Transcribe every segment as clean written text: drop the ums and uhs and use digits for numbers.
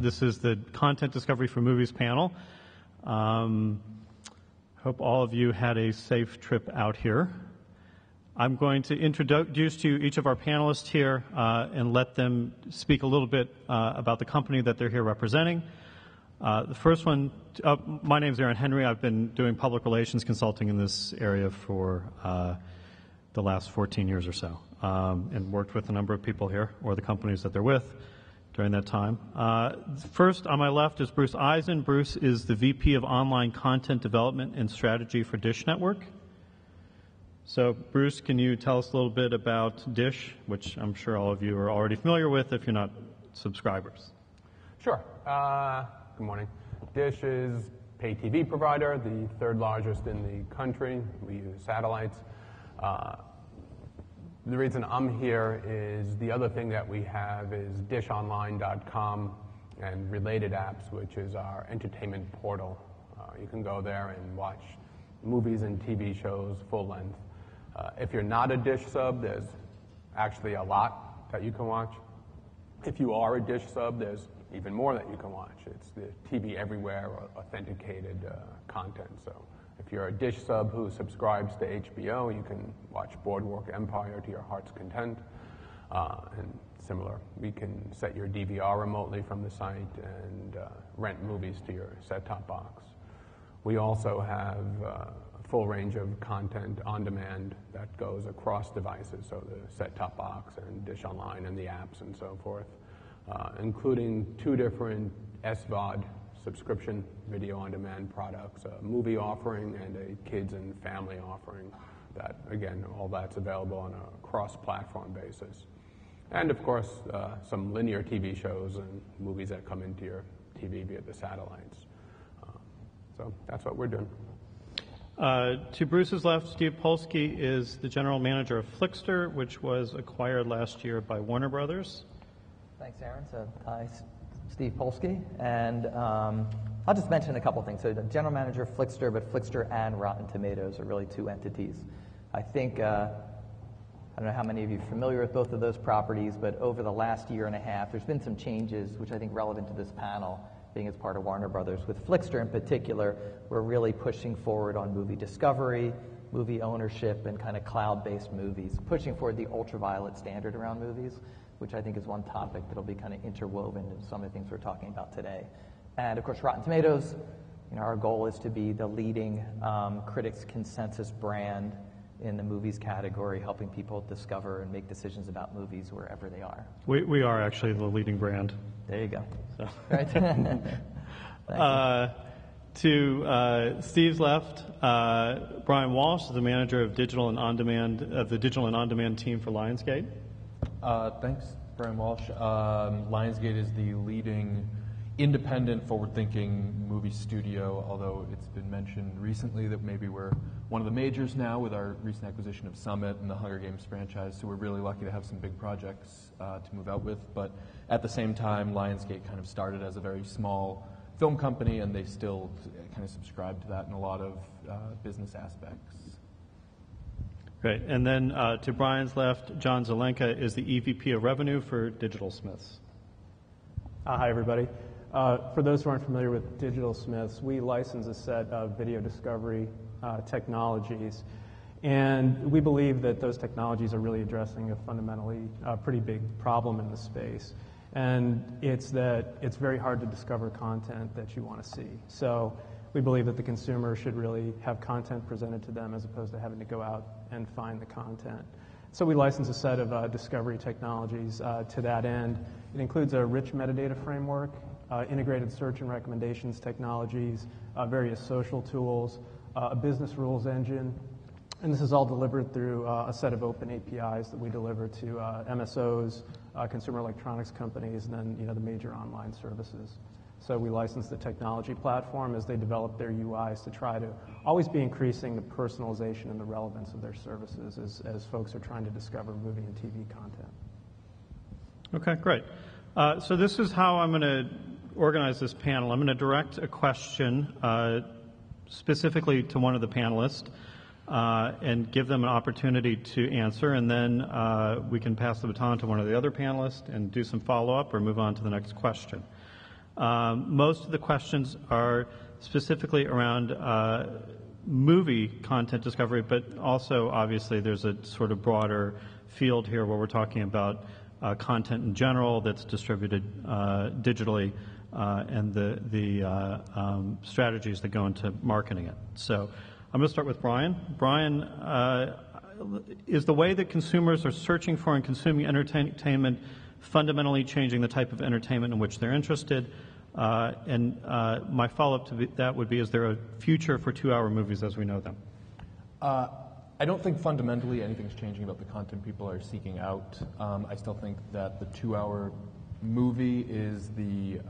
This is the Content Discovery for Movies panel. Hope all of you had a safe trip out here. I'm going to introduce to you each of our panelists here and let them speak a little bit about the company that they're here representing. The first one, my name is Aaron Henry. I've been doing public relations consulting in this area for the last 14 years or so, and worked with a number of people here, or the companies that they're with during that time. First, on my left is Bruce Eisen. Bruce is the VP of Online Content Development and Strategy for Dish Network. So, Bruce, can you tell us a little bit about Dish, which I'm sure all of you are already familiar with if you're not subscribers? Sure. Good morning. Dish is a pay TV provider, the third largest in the country. We use satellites. The reason I'm here is the other thing that we have is dishonline.com and related apps, which is our entertainment portal. You can go there and watch movies and TV shows full length. If you're not a Dish sub, there's actually a lot that you can watch. If you are a Dish sub, there's even more that you can watch. It's the TV Everywhere authenticated content. So if you're a Dish sub who subscribes to HBO, you can watch Boardwalk Empire to your heart's content. And similar, we can set your DVR remotely from the site and rent movies to your set-top box. We also have a full range of content on demand that goes across devices, so the set-top box and Dish Online and the apps and so forth, including two different SVOD subscription video on demand products, a movie offering and a kids and family offering that, again, all that's available on a cross-platform basis. And of course, some linear TV shows and movies that come into your TV via the satellites. So that's what we're doing. To Bruce's left, Steve Polsky is the general manager of Flixster, which was acquired last year by Warner Brothers. Thanks, Aaron. So, hi, Steve Polsky. And I'll just mention a couple things. So the general manager of Flixster, but Flixster and Rotten Tomatoes are really two entities. I think, I don't know how many of you are familiar with both of those properties, but over the last year and a half, there's been some changes, which I think relevant to this panel, being as part of Warner Brothers. With Flixster in particular, we're really pushing forward on movie discovery, movie ownership, and kind of cloud-based movies, pushing forward the ultraviolet standard around movies, which I think is one topic that'll be kind of interwoven in some of the things we're talking about today. And of course, Rotten Tomatoes, our goal is to be the leading critics' consensus brand in the movies category, helping people discover and make decisions about movies wherever they are. We are actually the leading brand. There you go. So. Right. To Steve's left, Brian Walsh is the manager of digital and on-demand of the digital and on-demand team for Lionsgate. Thanks, Brian Walsh. Lionsgate is the leading independent, forward-thinking movie studio, although it's been mentioned recently that maybe we're one of the majors now with our recent acquisition of Summit and the Hunger Games franchise, so we're really lucky to have some big projects to move out with. But at the same time, Lionsgate kind of started as a very small film company, and they still kind of subscribe to that in a lot of business aspects. Great. And then to Brian's left, John Zelenka is the EVP of Revenue for Digital Smiths. Hi, everybody. For those who aren't familiar with Digital Smiths, we license a set of video discovery technologies, and we believe that those technologies are really addressing a fundamentally pretty big problem in the space. And it's that it's very hard to discover content that you want to see. So we believe that the consumer should really have content presented to them as opposed to having to go out and find the content. So we license a set of discovery technologies to that end. It includes a rich metadata framework, integrated search and recommendations technologies, various social tools, a business rules engine, and this is all delivered through a set of open APIs that we deliver to MSOs, consumer electronics companies, and then the major online services. So we license the technology platform as they develop their UIs to try to always be increasing the personalization and the relevance of their services as folks are trying to discover movie and TV content. Okay, great. So this is how I'm going to organize this panel. I'm going to direct a question specifically to one of the panelists. and give them an opportunity to answer, and then we can pass the baton to one of the other panelists and do some follow-up or move on to the next question. Most of the questions are specifically around movie content discovery, but also obviously there's a sort of broader field here where we're talking about content in general that's distributed digitally and the strategies that go into marketing it. So I'm going to start with Brian. Brian, is the way that consumers are searching for and consuming entertainment fundamentally changing the type of entertainment in which they're interested? And my follow-up to that would be, is there a future for 2-hour movies as we know them? I don't think fundamentally anything's changing about the content people are seeking out. I still think that the 2-hour movie is the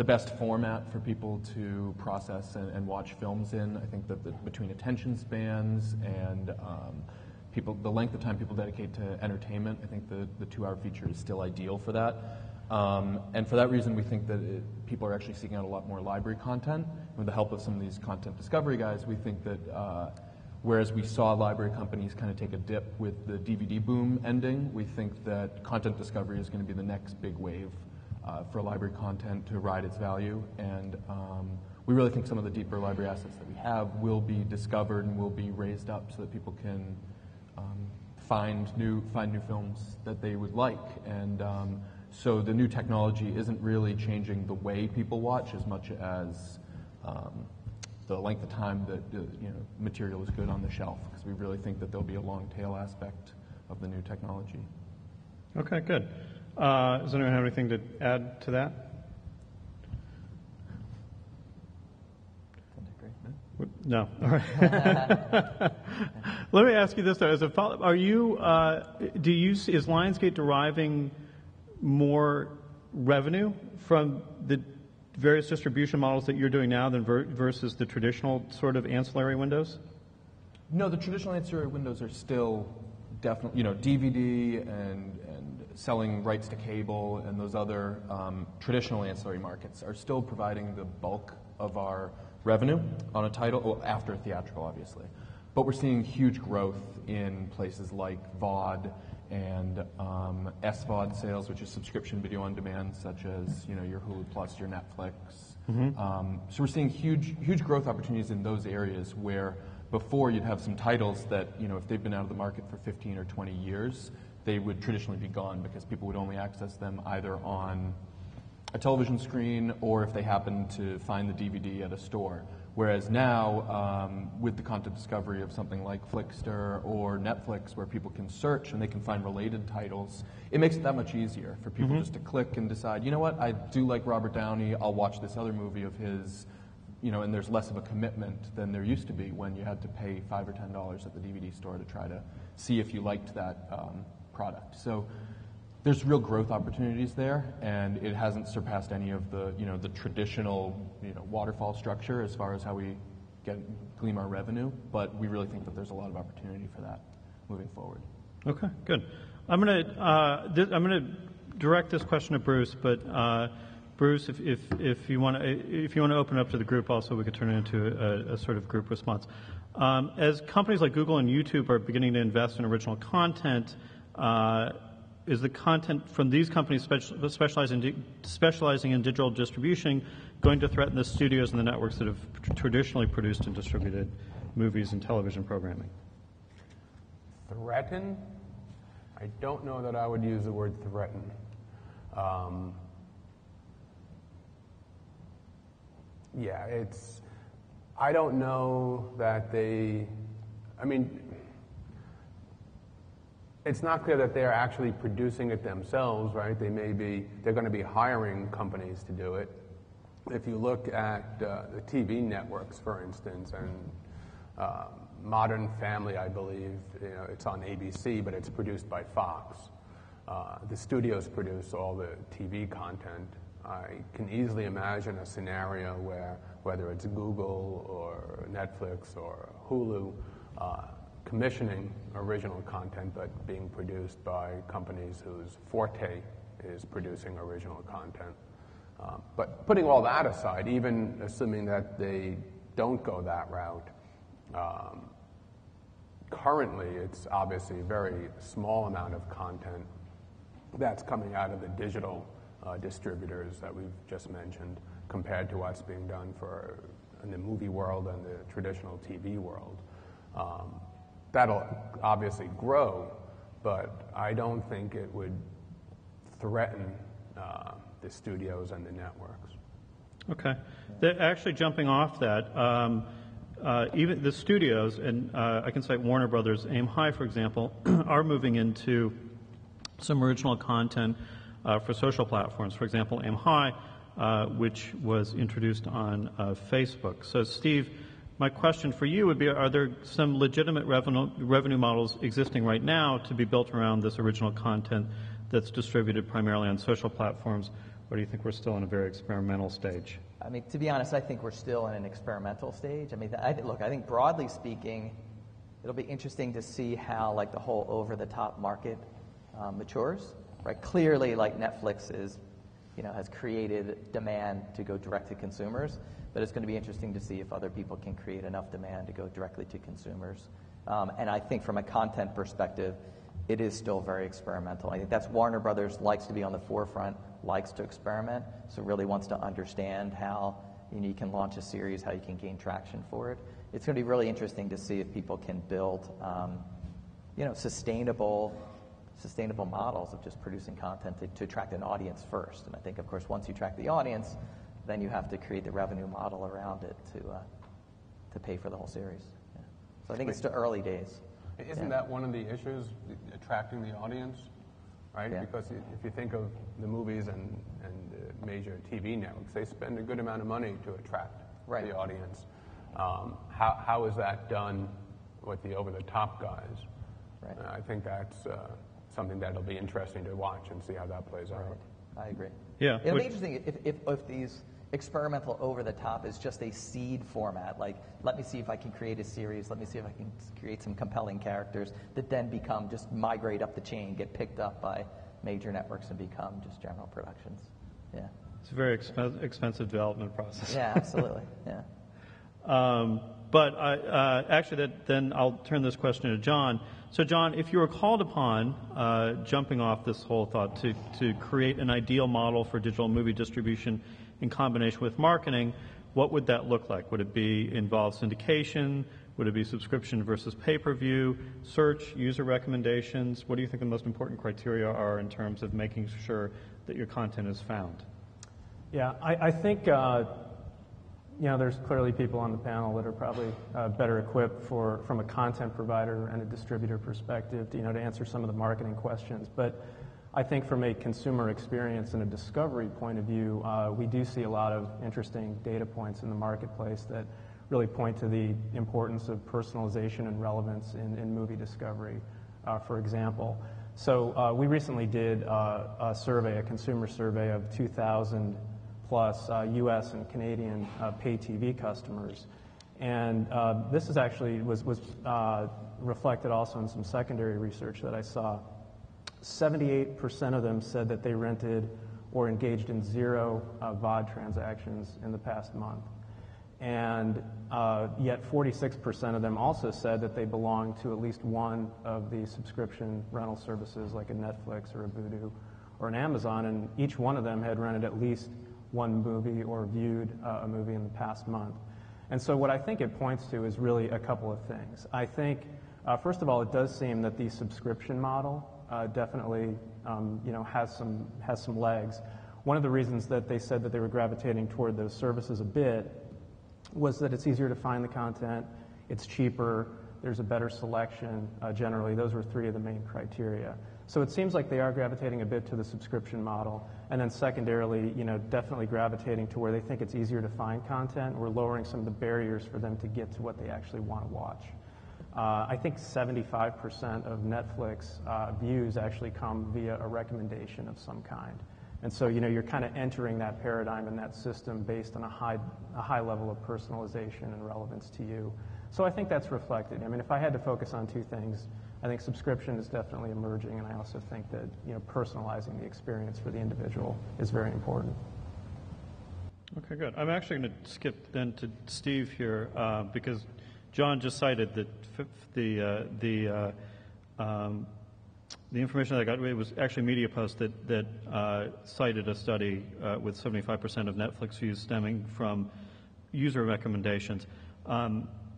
best format for people to process and watch films in. I think that between attention spans and the length of time people dedicate to entertainment, I think the 2-hour feature is still ideal for that. And for that reason, we think that people are actually seeking out a lot more library content. With the help of some of these content discovery guys, we think that whereas we saw library companies kind of take a dip with the DVD boom ending, we think that content discovery is going to be the next big wave for library content to ride its value. And we really think some of the deeper library assets that we have will be discovered and will be raised up so that people can find new films that they would like. And so the new technology isn't really changing the way people watch as much as the length of time that material is good on the shelf, because we really think that there'll be a long tail aspect of the new technology. Okay, good. Does anyone have anything to add to that? No. All right. Let me ask you this though: as a follow-up, is Lionsgate deriving more revenue from the various distribution models that you're doing now than versus the traditional sort of ancillary windows? No, the traditional ancillary windows are still definitely, DVD and selling rights to cable and those other traditional ancillary markets are still providing the bulk of our revenue on a title, after theatrical, obviously. But we're seeing huge growth in places like VOD and SVOD sales, which is subscription video on demand, such as your Hulu Plus, your Netflix. Mm-hmm. So we're seeing huge growth opportunities in those areas where before you'd have some titles that if they've been out of the market for 15 or 20 years, they would traditionally be gone because people would only access them either on a television screen or if they happen to find the DVD at a store. Whereas now, with the content discovery of something like Flickster or Netflix, where people can search and they can find related titles, it makes it that much easier for people just to click and decide, you know what, I do like Robert Downey, I'll watch this other movie of his, and there's less of a commitment than there used to be when you had to pay $5 or $10 at the DVD store to try to see if you liked that product. So there's real growth opportunities there, and it hasn't surpassed any of the the traditional waterfall structure as far as how we glean our revenue. But we really think that there's a lot of opportunity for that moving forward. Okay, good. I'm gonna direct this question to Bruce, but Bruce, if you want to open it up to the group, also we could turn it into a sort of group response. As companies like Google and YouTube are beginning to invest in original content. Is the content from these companies specializing in digital distribution going to threaten the studios and the networks that have traditionally produced and distributed movies and television programming? Threaten? I don't know that I would use the word threaten. I don't know that it's not clear that they're actually producing it themselves, right? They're going to be hiring companies to do it. If you look at the TV networks, for instance, and Modern Family, I believe, it's on ABC, but it's produced by Fox. The studios produce all the TV content. I can easily imagine a scenario where, whether it's Google or Netflix or Hulu, commissioning original content, but being produced by companies whose forte is producing original content. But putting all that aside, even assuming that they don't go that route, currently, it's obviously a very small amount of content that's coming out of the digital distributors that we've just mentioned compared to what's being done in the movie world and the traditional TV world. That'll obviously grow, but I don't think it would threaten the studios and the networks. Okay. Actually, jumping off that, even the studios, and I can cite Warner Brothers, Aim High, for example, are moving into some original content for social platforms. For example, Aim High, which was introduced on Facebook. So, Steve, my question for you would be, are there some legitimate revenue models existing right now to be built around this original content that's distributed primarily on social platforms, or do you think we're still in a very experimental stage? I mean, to be honest, I think we're still in an experimental stage. I mean, I think broadly speaking, it'll be interesting to see how like the whole over-the-top market matures. Right? Clearly, like Netflix has created demand to go direct to consumers, but it's going to be interesting to see if other people can create enough demand to go directly to consumers. And I think from a content perspective, it is still very experimental. I think that's Warner Brothers likes to be on the forefront, likes to experiment, so really wants to understand how you can launch a series, how you can gain traction for it. It's going to be really interesting to see if people can build, sustainable models of just producing content to attract an audience first. And I think, of course, once you attract the audience, then you have to create the revenue model around it to pay for the whole series. Yeah. So I think it's still early days. Isn't that one of the issues, attracting the audience, right? Yeah. Because if you think of the movies and the major TV networks, they spend a good amount of money to attract the audience. How is that done with the over-the-top guys? Right. I think that's something that'll be interesting to watch and see how that plays out. I agree. Yeah. It'll be interesting if these experimental over-the-top is just a seed format. Like, let me see if I can create a series. Let me see if I can create some compelling characters that then just migrate up the chain, get picked up by major networks and become just general productions. Yeah. It's a very expensive development process. Yeah, absolutely. Yeah. But then I'll turn this question to John. So, John, if you were called upon, jumping off this whole thought, to create an ideal model for digital movie distribution in combination with marketing, what would that look like? Would it involve syndication? Would it be subscription versus pay-per-view, search, user recommendations? What do you think the most important criteria are in terms of making sure that your content is found? Yeah, I think there's clearly people on the panel that are probably better equipped from a content provider and a distributor perspective to answer some of the marketing questions. But I think from a consumer experience and a discovery point of view, we do see a lot of interesting data points in the marketplace that really point to the importance of personalization and relevance in movie discovery, for example. So we recently did a consumer survey of 2,000 plus U.S. and Canadian pay TV customers. And this is actually was reflected also in some secondary research that I saw. 78% of them said that they rented or engaged in zero VOD transactions in the past month. And yet 46% of them also said that they belonged to at least one of the subscription rental services like a Netflix or a Vudu or an Amazon, and each one of them had rented at least one movie or viewed a movie in the past month. And so what I think it points to is really a couple of things. I think, first of all, it does seem that the subscription model definitely has some legs. One of the reasons that they said that they were gravitating toward those services a bit was that it's easier to find the content, it's cheaper, there's a better selection generally. Those were three of the main criteria. So it seems like they are gravitating a bit to the subscription model, and then secondarily, definitely gravitating to where they think it's easier to find content. We're lowering some of the barriers for them to get to what they actually want to watch. I think 75% of Netflix views actually come via a recommendation of some kind. And so, you're kind of entering that paradigm and that system based on a high level of personalization and relevance to you. So I think that's reflected. I mean, if I had to focus on two things, I think subscription is definitely emerging, and I also think that, personalizing the experience for the individual is very important. Okay, good. I'm actually going to skip then to Steve here because John just cited that the information that I got, it was actually MediaPost that cited a study with 75% of Netflix views stemming from user recommendations.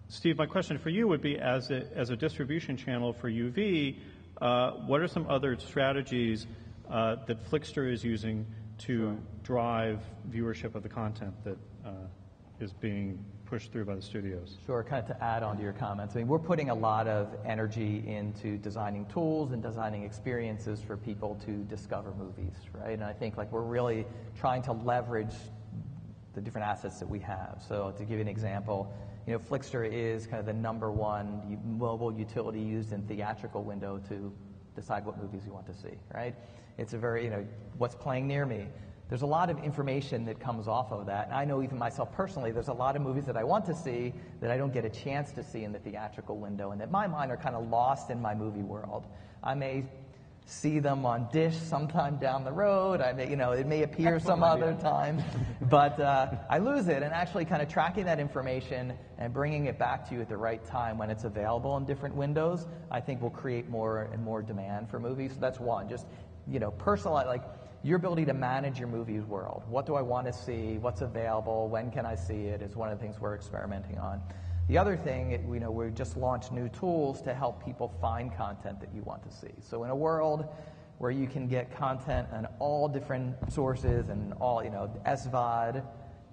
Steve, my question for you would be, as a distribution channel for UV, what are some other strategies that Flixster is using to drive viewership of the content that is being pushed through by the studios? Sure, kind of to add on to your comments. I mean, we're putting a lot of energy into designing tools and designing experiences for people to discover movies, right? And I think like we're really trying to leverage the different assets that we have. So to give you an example, you know, Flixster is kind of the #1 mobile utility used in theatrical window to decide what movies you want to see, right? It's a very, you know, what's playing near me. There's a lot of information that comes off of that. And I know even myself personally, there's a lot of movies that I want to see that I don't get a chance to see in the theatrical window, and that my mind are kind of lost in my movie world. I may see them on Dish sometime down the road. I may, you know, it may appear some other time, but I lose it. And actually kind of tracking that information and bringing it back to you at the right time when it's available in different windows, I think will create more and more demand for movies. So that's one. Just, you know, personalize, like your ability to manage your movie's world. What do I want to see? What's available? When can I see it? Is one of the things we're experimenting on. The other thing, you know, we've just launched new tools to help people find content that you want to see. So in a world where you can get content on all different sources and all, you know, SVOD,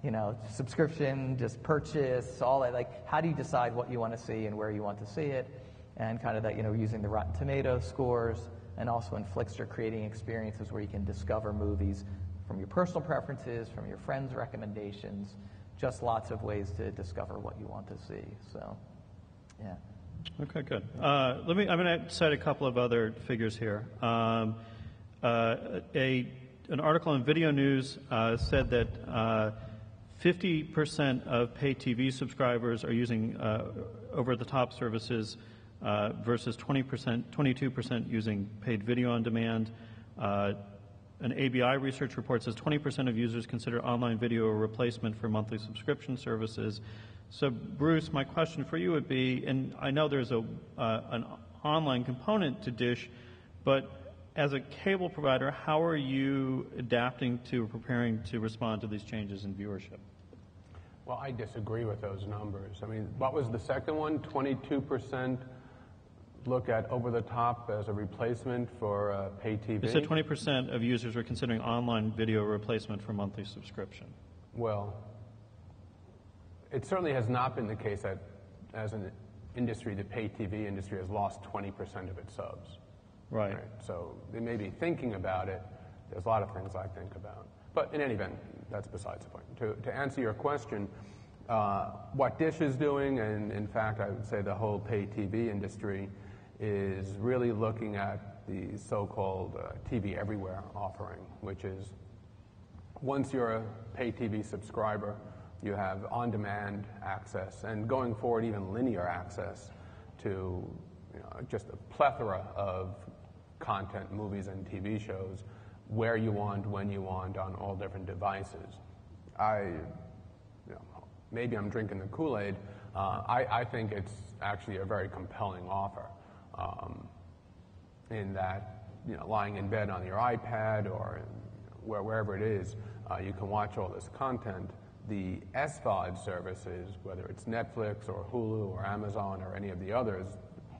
you know, subscription, just purchase, all that, like, how do you decide what you want to see and where you want to see it? And kind of that, you know, using the Rotten Tomatoes scores, and also in Flixster creating experiences where you can discover movies from your personal preferences, from your friends' recommendations, just lots of ways to discover what you want to see. So, yeah. Okay, good. I'm going to cite a couple of other figures here. An article in Video News said that 50% of pay TV subscribers are using over-the-top services versus 22% using paid video on demand. An ABI research report says 20% of users consider online video a replacement for monthly subscription services. So, Bruce, my question for you would be, and I know there's an online component to Dish, but as a cable provider, how are you adapting to, preparing to respond to these changes in viewership? Well, I disagree with those numbers. I mean, what was the second one? 22% look at over-the-top as a replacement for pay TV? You said 20% of users are considering online video replacement for monthly subscription. Well, it certainly has not been the case that, as an industry, the pay TV industry has lost 20% of its subs. Right. So they may be thinking about it. There's a lot of things I think about. But in any event, that's besides the point. To answer your question, what Dish is doing, and in fact I would say the whole pay TV industry, is really looking at the so-called TV Everywhere offering, which is once you're a pay TV subscriber, you have on-demand access, and going forward even linear access to, you know, just a plethora of content, movies and TV shows, where you want, when you want, on all different devices. Maybe I'm drinking the Kool-Aid. I think it's actually a very compelling offer. In that, you know, lying in bed on your iPad or wherever it is, you can watch all this content. The SVOD services, whether it's Netflix or Hulu or Amazon or any of the others,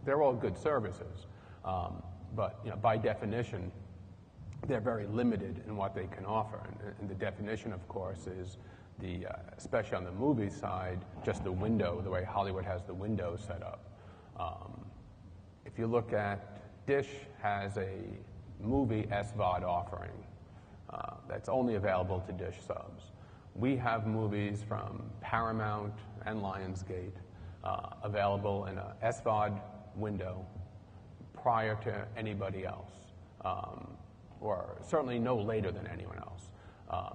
they're all good services. But, you know, by definition, they're very limited in what they can offer. And the definition, of course, is especially on the movie side, just the window, the way Hollywood has the window set up. If you look at Dish has a movie SVOD offering that's only available to Dish subs. We have movies from Paramount and Lionsgate available in a SVOD window prior to anybody else, or certainly no later than anyone else.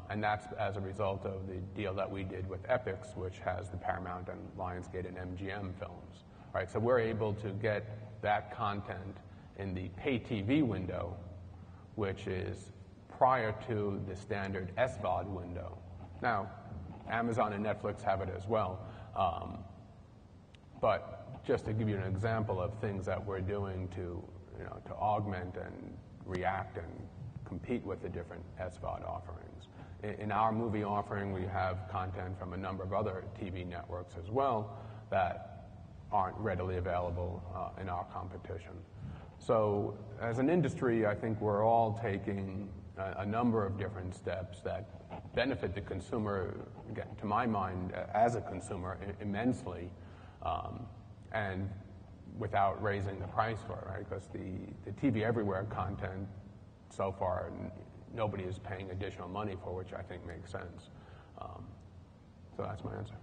And that's as a result of the deal that we did with Epix, which has the Paramount and Lionsgate and MGM films. Right, so we're able to get that content in the pay TV window, which is prior to the standard SVOD window. Now, Amazon and Netflix have it as well. But just to give you an example of things that we're doing to augment and react and compete with the different SVOD offerings. In our movie offering, we have content from a number of other TV networks as well that aren't readily available in our competition. So as an industry, I think we're all taking a number of different steps that benefit the consumer, again, to my mind, as a consumer, immensely, and without raising the price for it, right? Because the TV Everywhere content, so far, nobody is paying additional money for, which I think makes sense. So that's my answer.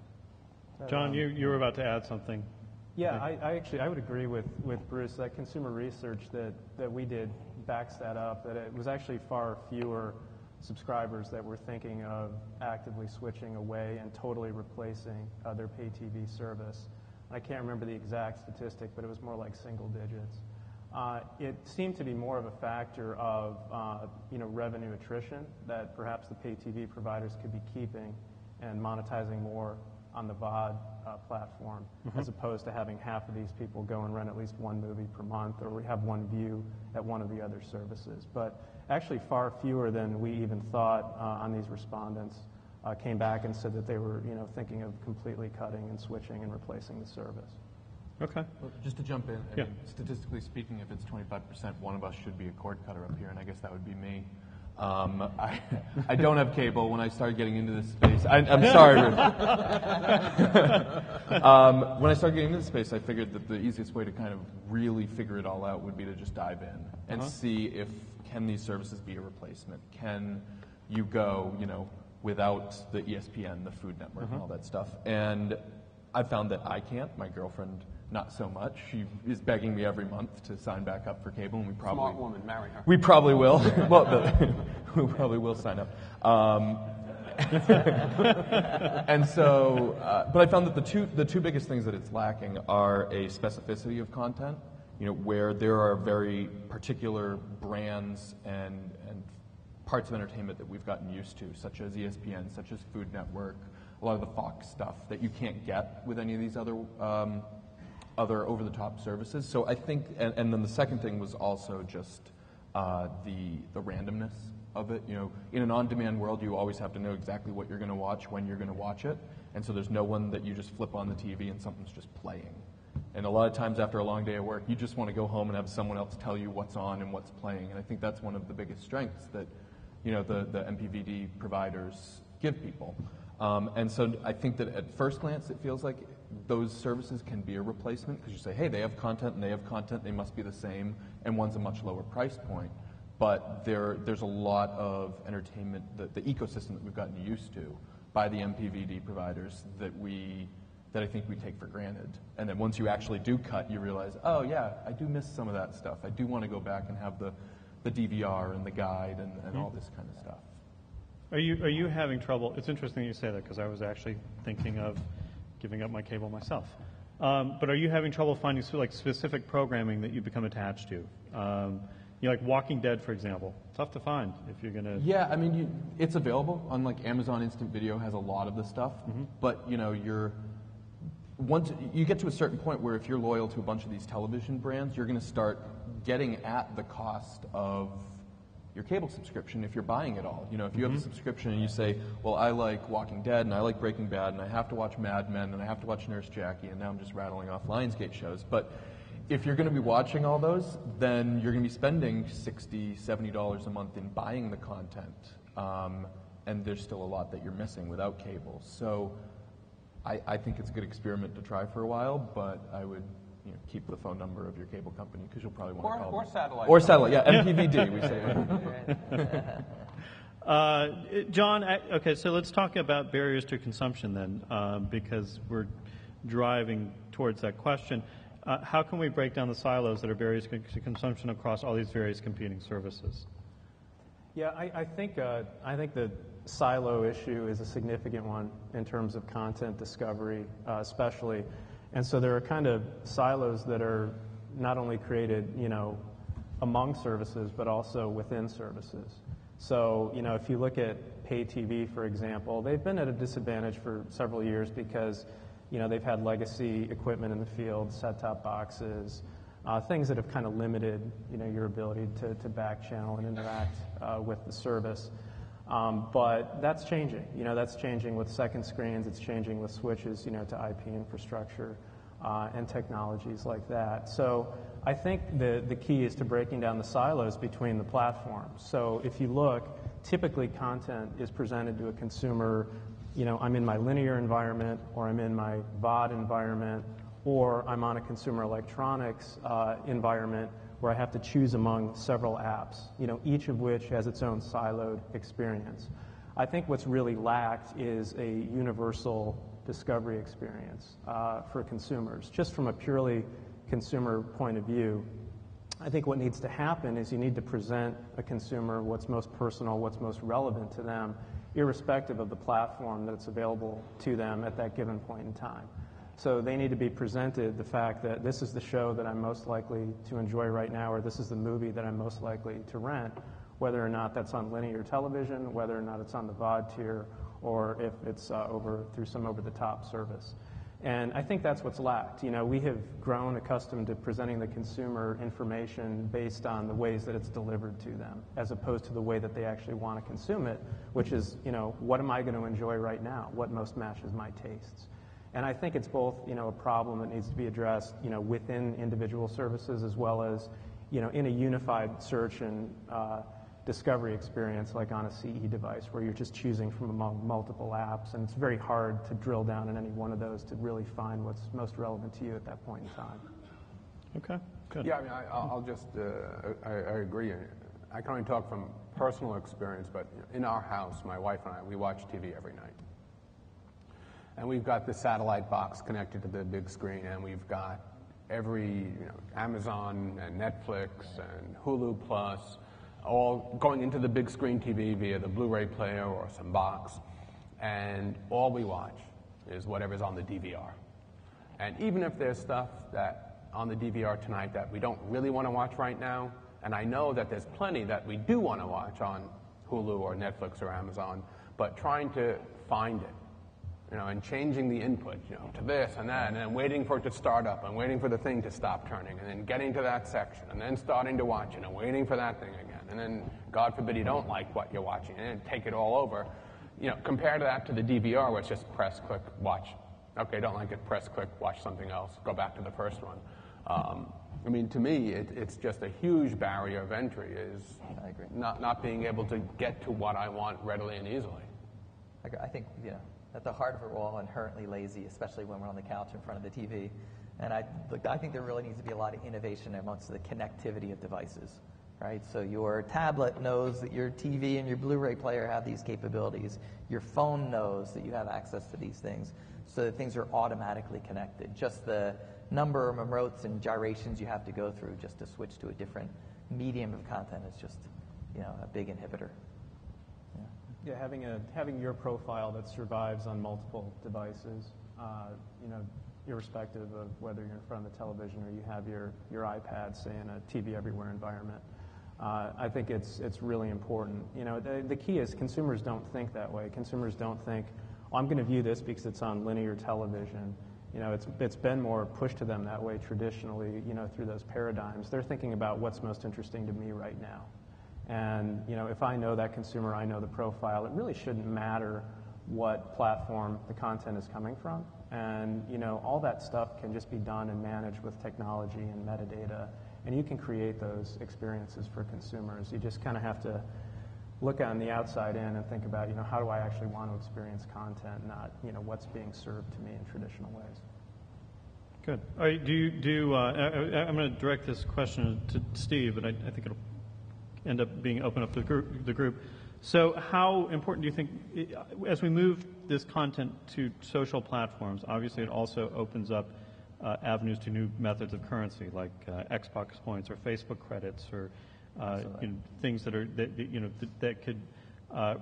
John, you were about to add something. Yeah, I would agree with Bruce. That consumer research that we did backs that up, that it was actually far fewer subscribers that were thinking of actively switching away and totally replacing their pay TV service. I can't remember the exact statistic, but it was more like single digits. It seemed to be more of a factor of revenue attrition, that perhaps the pay TV providers could be keeping and monetizing more on the VOD platform, as opposed to having half of these people go and rent at least one movie per month, or we have one view at one of the other services. But actually far fewer than we even thought on these respondents came back and said that they were thinking of completely cutting and switching and replacing the service. Okay. Well, just to jump in, Yeah. I mean, statistically speaking, if it's 25%, one of us should be a cord cutter up here, and I guess that would be me. I don't have cable. When I started getting into this space, I'm sorry, Ruth. When I started getting into this space, I figured that the easiest way to kind of really figure it all out would be to just dive in and see if can these services be a replacement. Can you go, without the ESPN, the Food Network, and all that stuff? And I found that I can't. My girlfriend, not so much. She is begging me every month to sign back up for cable, and we probably... Smart woman, marry her. We probably will. We probably will sign up. And so, but I found that the two biggest things that it's lacking are a specificity of content, where there are very particular brands and parts of entertainment that we've gotten used to, such as ESPN, such as Food Network, a lot of the Fox stuff that you can't get with any of these other over-the-top services. So I think, and then the second thing was also just the randomness of it. In an on-demand world, you always have to know exactly what you're going to watch, when you're going to watch it, and so there's no one that you just flip on the TV and something's just playing. And a lot of times after a long day of work, you just want to go home and have someone else tell you what's on and what's playing. And I think that's one of the biggest strengths that the MPVD providers give people. And so I think that at first glance, it feels like those services can be a replacement, because you say, hey, they have content and they have content, they must be the same, and one's a much lower price point. But there's a lot of entertainment, the ecosystem that we've gotten used to by the MPVD providers that I think we take for granted. And then once you actually do cut, you realize, oh yeah, I do miss some of that stuff. I do want to go back and have the DVR and the guide and all this kind of stuff. Are you having trouble? It's interesting you say that, because I was actually thinking of giving up my cable myself. But are you having trouble finding specific programming that you become attached to? Like Walking Dead, for example. Tough to find if you're going to... Yeah, I mean, it's available. Unlike Amazon Instant Video has a lot of the stuff. But, once you get to a certain point where if you're loyal to a bunch of these television brands, you're going to start getting at the cost of your cable subscription if you're buying it all. If you have a subscription and you say, well, I like Walking Dead and I like Breaking Bad and I have to watch Mad Men and I have to watch Nurse Jackie, and now I'm just rattling off Lionsgate shows. But if you're going to be watching all those, then you're going to be spending $60, $70 a month in buying the content. And there's still a lot that you're missing without cable. So I think it's a good experiment to try for a while, but I would keep the phone number of your cable company, because you'll probably want to call or them. satellite. Or satellite, yeah, MPVD, we say. John, okay, so let's talk about barriers to consumption then, because we're driving towards that question. How can we break down the silos that are barriers to consumption across all these various competing services? Yeah, I think the silo issue is a significant one in terms of content discovery, especially. And so there are kind of silos that are not only created, among services, but also within services. So, if you look at pay TV, for example, they've been at a disadvantage for several years because, they've had legacy equipment in the field, set-top boxes, things that have kind of limited, your ability to back channel and interact with the service. But that's changing. That's changing with second screens. It's changing with switches, to IP infrastructure and technologies like that. So I think the key is to breaking down the silos between the platforms. So if you look, typically content is presented to a consumer, I'm in my linear environment, or I'm in my VOD environment, or I'm on a consumer electronics environment where I have to choose among several apps, each of which has its own siloed experience. I think what's really lacked is a universal discovery experience for consumers. Just from a purely consumer point of view, I think what needs to happen is you need to present a consumer what's most personal, what's most relevant to them, irrespective of the platform that's available to them at that given point in time. So they need to be presented the fact that this is the show that I'm most likely to enjoy right now, or this is the movie that I'm most likely to rent, whether or not that's on linear television, whether or not it's on the VOD tier, or if it's through some over-the-top service. And I think that's what's lacked. We have grown accustomed to presenting the consumer information based on the ways that it's delivered to them, as opposed to the way that they actually want to consume it, which is, what am I going to enjoy right now? What most matches my tastes? And I think it's both, a problem that needs to be addressed, within individual services, as well as, in a unified search and discovery experience, like on a CE device, where you're just choosing from among multiple apps, and it's very hard to drill down in any one of those to really find what's most relevant to you at that point in time. Okay, good. Yeah, I'll just, I agree. I can only talk from personal experience, but in our house, my wife and I, we watch TV every night. And we've got the satellite box connected to the big screen, and we've got every, Amazon and Netflix and Hulu Plus, all going into the big screen TV via the Blu-ray player or some box. And all we watch is whatever's on the DVR. And even if there's stuff that on the DVR tonight that we don't really want to watch right now, and I know that there's plenty that we do want to watch on Hulu or Netflix or Amazon, but trying to find it, and changing the input, to this and that, and then waiting for it to start up, and waiting for the thing to stop turning, and then getting to that section, and then starting to watch it, and waiting for that thing again, and then, God forbid, you don't like what you're watching, and then take it all over. Compare that to the DVR, where it's just press, click, watch. Okay, don't like it, press, click, watch something else, go back to the first one. To me, it's just a huge barrier of entry, is I agree. Not being able to get to what I want readily and easily. I think, at the heart of it, we're all inherently lazy, especially when we're on the couch in front of the TV. And I think there really needs to be a lot of innovation amongst the connectivity of devices, right? So your tablet knows that your TV and your Blu-ray player have these capabilities. Your phone knows that you have access to these things, so that things are automatically connected. Just the number of remotes and gyrations you have to go through just to switch to a different medium of content is just, a big inhibitor. Yeah, having your profile that survives on multiple devices, irrespective of whether you're in front of the television or you have your iPad, say, in a TV everywhere environment. I think it's really important. The key is consumers don't think that way. Consumers don't think, I'm going to view this because it's on linear television. It's been more pushed to them that way traditionally, through those paradigms. They're thinking about what's most interesting to me right now. And, if I know that consumer, I know the profile, it really shouldn't matter what platform the content is coming from. And, all that stuff can just be done and managed with technology and metadata. And you can create those experiences for consumers. You just kind of have to look on the outside in and think about, how do I actually want to experience content, not, what's being served to me in traditional ways. Good. All right, I'm going to direct this question to Steve, but I think it'll end up being open up to the group. So how important do you think, as we move this content to social platforms, obviously it also opens up avenues to new methods of currency, like Xbox points or Facebook credits, or things that could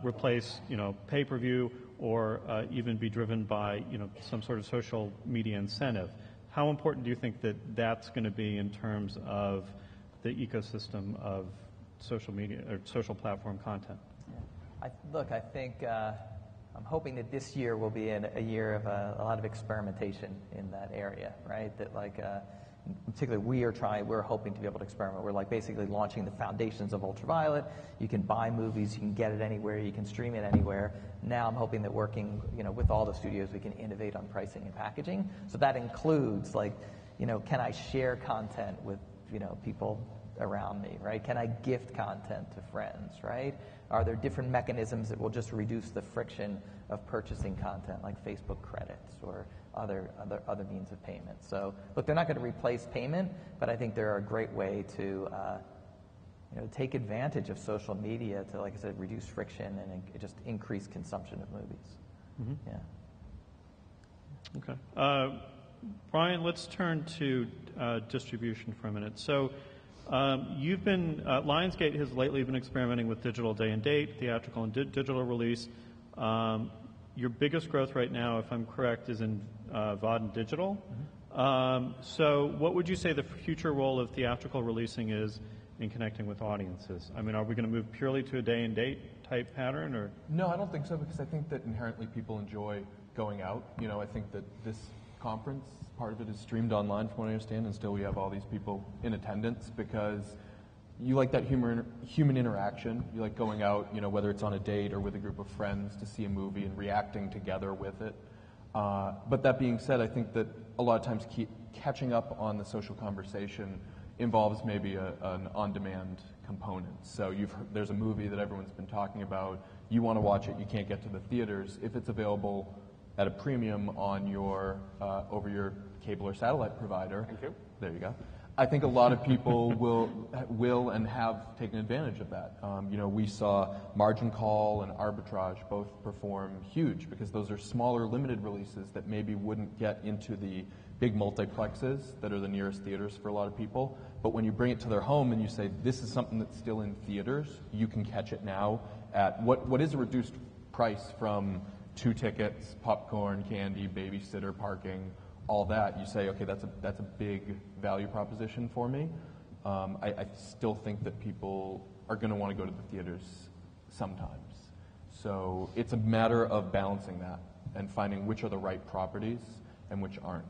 replace pay-per-view, or even be driven by some sort of social media incentive. How important do you think that that's going to be in terms of the ecosystem of social media or social platform content? I think I'm hoping that this year will be a year of a lot of experimentation in that area, right? That particularly we're hoping to be able to experiment. We're basically launching the foundations of Ultraviolet. You can buy movies, you can get it anywhere, you can stream it anywhere. Now I'm hoping that working, with all the studios, we can innovate on pricing and packaging. So that includes can I share content with, people around me, right? Can I gift content to friends, right? Are there different mechanisms that will just reduce the friction of purchasing content, like Facebook credits or other means of payment? So, look, they're not going to replace payment, but I think they're a great way to, take advantage of social media to, like I said, reduce friction and just increase consumption of movies. Mm-hmm. Yeah. Okay. Brian, let's turn to distribution for a minute. So you've been, Lionsgate has lately been experimenting with digital day and date, theatrical and digital release. Your biggest growth right now, if I'm correct, is in VOD and digital. Mm-hmm. So what would you say the future role of theatrical releasing is in connecting with audiences? I mean, are we going to move purely to a day and date type pattern, or? No, I don't think so, because I think that inherently people enjoy going out. I think that this conference, part of it is streamed online from what I understand, and still we have all these people in attendance because you like that human interaction. You like going out, whether it's on a date or with a group of friends to see a movie and reacting together with it. But that being said, I think that a lot of times catching up on the social conversation involves maybe an on-demand component. So there's a movie that everyone's been talking about. You want to watch it, you can't get to the theaters. If it's available at a premium on your over your cable or satellite provider. Thank you. There you go. I think a lot of people will and have taken advantage of that. We saw Margin Call and Arbitrage both perform huge because those are smaller, limited releases that maybe wouldn't get into the big multiplexes that are the nearest theaters for a lot of people. But when you bring it to their home and you say, this is something that's still in theaters, you can catch it now at what is a reduced price from 2 tickets, popcorn, candy, babysitter, parking, all that. You say, okay, that's a big value proposition for me. I still think that people are going to want to go to the theaters sometimes. So it's a matter of balancing that and finding which are the right properties and which aren't,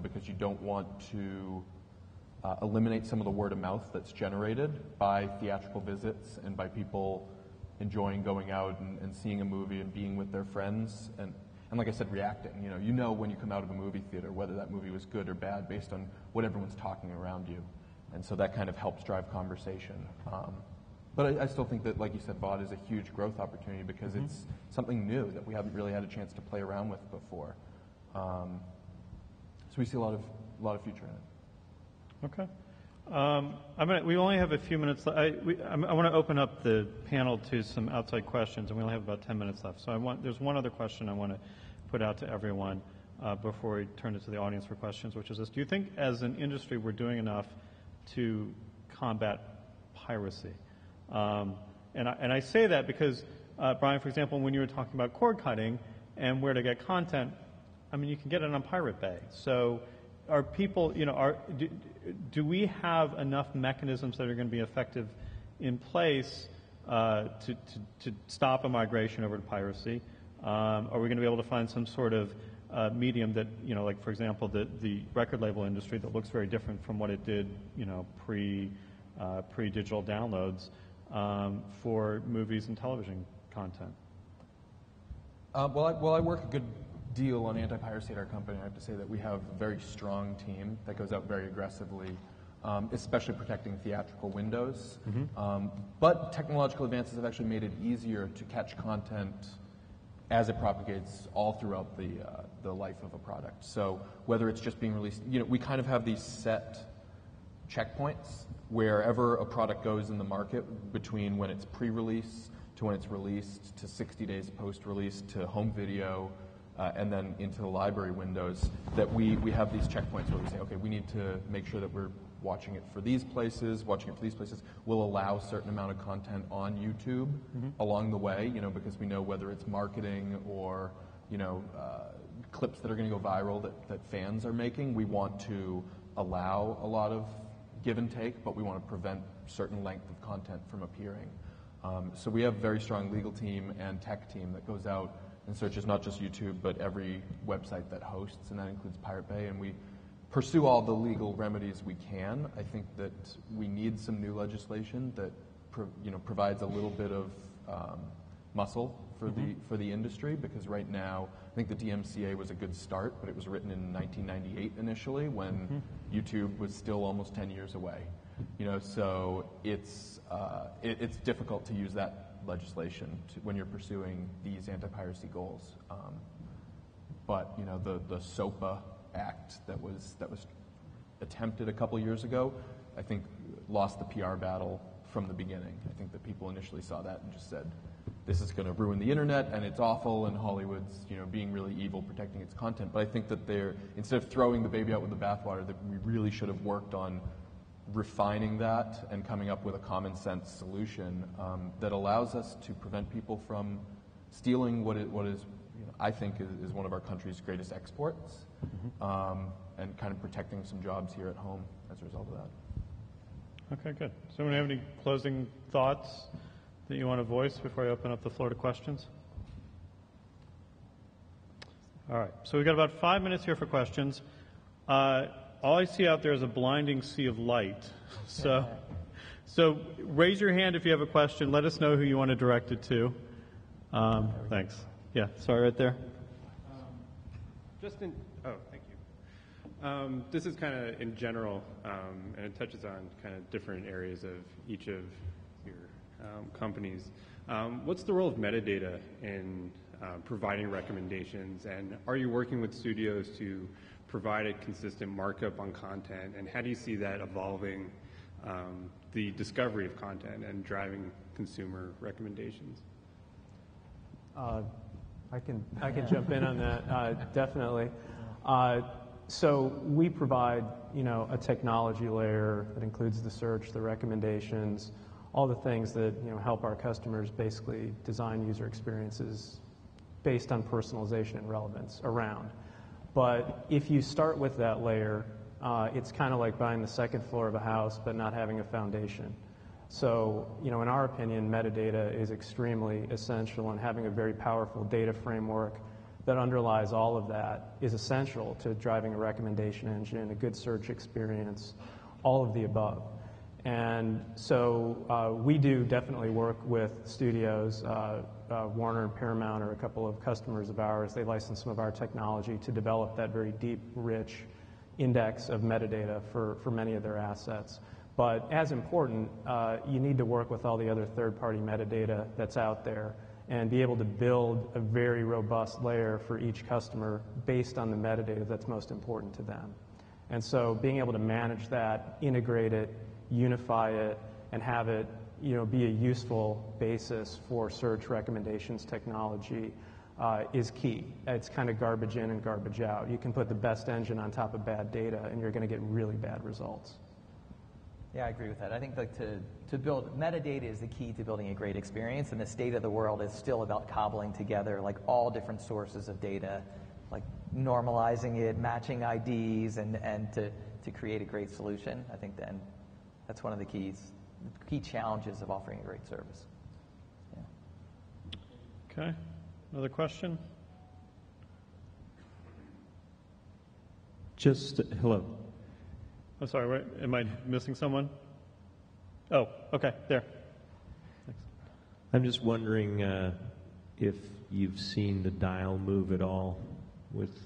because you don't want to eliminate some of the word of mouth that's generated by theatrical visits and by people enjoying going out and seeing a movie and being with their friends and like I said, reacting. You know when you come out of a movie theater whether that movie was good or bad based on what everyone's talking around you. And so that kind of helps drive conversation. But I still think that, like you said, VOD is a huge growth opportunity because mm-hmm. it's something new that we haven't really had a chance to play around with before. So we see a lot of future in it. Okay. We only have a few minutes left. I want to open up the panel to some outside questions, and we only have about 10 minutes left. So there's one other question I want to put out to everyone before we turn it to the audience for questions, which is this. Do you think as an industry we're doing enough to combat piracy? And I say that because, Brian, for example, when you were talking about cord cutting and where to get content, I mean, you can get it on Pirate Bay. So are people, do we have enough mechanisms that are going to be effective in place to stop a migration over to piracy? Are we going to be able to find some sort of medium that, like, for example, the record label industry that looks very different from what it did, pre-digital downloads for movies and television content? Well, I work a good deal on anti-piracy at our company. I have to say that we have a very strong team that goes out very aggressively, especially protecting theatrical windows. Mm-hmm. But technological advances have actually made it easier to catch content as it propagates all throughout the life of a product. So whether it's just being released, we kind of have these set checkpoints wherever a product goes in the market between when it's pre-release to when it's released to 60 days post-release to home video, and then into the library windows, that we have these checkpoints where we say, okay, we need to make sure that we're watching it for these places, We'll allow a certain amount of content on YouTube mm-hmm. along the way, because we know whether it's marketing or, clips that are going to go viral that fans are making. We want to allow a lot of give and take, but we want to prevent certain length of content from appearing. So we have a very strong legal team and tech team that goes out And search is not just YouTube, but every website that hosts, and that includes Pirate Bay. And we pursue all the legal remedies we can. I think that we need some new legislation that provides a little bit of muscle for the industry, because right now I think the DMCA was a good start, but it was written in 1998 initially, when YouTube was still almost 10 years away. So it's difficult to use that legislation when you're pursuing these anti-piracy goals. But the SOPA Act that was attempted a couple years ago, I think lost the PR battle from the beginning. I think that people initially saw that and just said, this is going to ruin the internet, and it's awful, and Hollywood's being really evil, protecting its content. But I think that instead of throwing the baby out with the bathwater, that we really should have worked on refining that and coming up with a common sense solution that allows us to prevent people from stealing what is I think is one of our country's greatest exports, and kind of protecting some jobs here at home as a result of that. Okay, good. Does anyone have any closing thoughts that you want to voice before I open up the floor to questions? All right, so we've got about 5 minutes here for questions. All I see out there is a blinding sea of light. So raise your hand if you have a question. Let us know who you want to direct it to. Thanks. Yeah, sorry, right there. Thank you. This is kind of in general, and it touches on kind of different areas of each of your companies. What's the role of metadata in providing recommendations, and are you working with studios to provide a consistent markup on content, and how do you see that evolving the discovery of content and driving consumer recommendations? I can jump in on that, definitely. So we provide, a technology layer that includes the search, the recommendations, all the things that help our customers basically design user experiences based on personalization and relevance around. But if you start with that layer, it's kind of like buying the second floor of a house but not having a foundation. So, in our opinion, metadata is extremely essential, and having a very powerful data framework that underlies all of that is essential to driving a recommendation engine, a good search experience, all of the above. And so we do definitely work with studios. Warner and Paramount are a couple of customers of ours. They license some of our technology to develop that very deep, rich index of metadata for many of their assets. But as important, you need to work with all the other third-party metadata that's out there and be able to build a very robust layer for each customer based on the metadata that's most important to them. And so being able to manage that, integrate it, unify it, and have it be a useful basis for search recommendations technology is key. It's kind of garbage in and garbage out. You can put the best engine on top of bad data, and you're going to get really bad results. Yeah, I agree with that. I think to build metadata is the key to building a great experience, and the state of the world is still about cobbling together like all different sources of data, like normalizing it, matching IDs, and to create a great solution. I think then that's one of the key challenges of offering a great service. Yeah. Okay. Another question? Hello. I'm sorry, wait, am I missing someone? Oh, okay, there. Thanks. I'm just wondering if you've seen the dial move at all with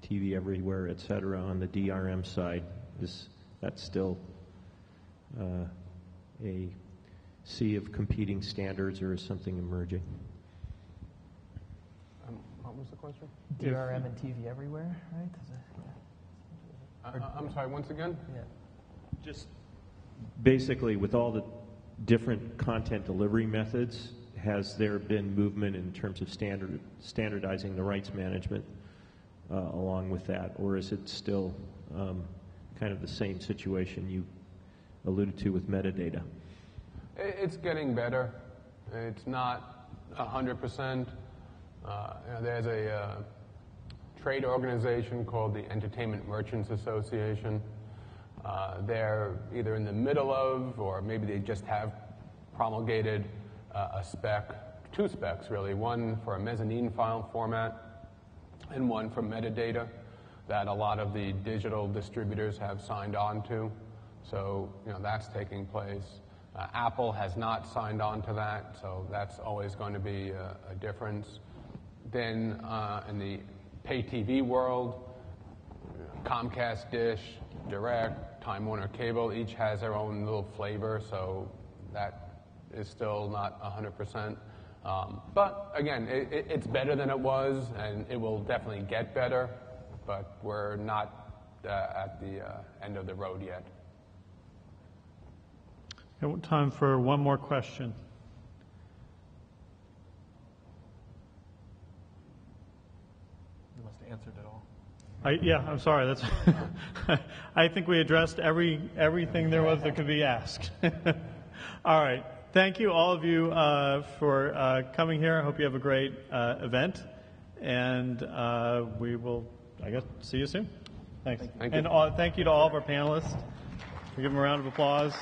TV Everywhere, et cetera, on the DRM side. Is that still a sea of competing standards, or is something emerging? What was the question? DRM and TV Everywhere, right? I'm sorry, once again? Yeah. Just basically, with all the different content delivery methods, has there been movement in terms of standardizing the rights management along with that, or is it still kind of the same situation you alluded to with metadata? It's getting better. It's not 100%. There's a trade organization called the Entertainment Merchants Association. They're either in the middle of, or maybe they just have promulgated a spec two specs really, one for a mezzanine file format and one for metadata that a lot of the digital distributors have signed on to. So, that's taking place. Apple has not signed on to that, so that's always going to be a difference. Then in the pay TV world, Comcast, Dish, Direct, Time Warner Cable, each has their own little flavor, so that is still not 100%. But again, it's better than it was, and it will definitely get better, but we're not at the end of the road yet. Okay, time for one more question. You must have answered it all. I'm sorry. That's. I think we addressed everything there was that could be asked. All right. Thank you, all of you, for coming here. I hope you have a great event, and we will, I guess, see you soon. Thanks. Thank you. And thank you to all of our panelists. We give them a round of applause.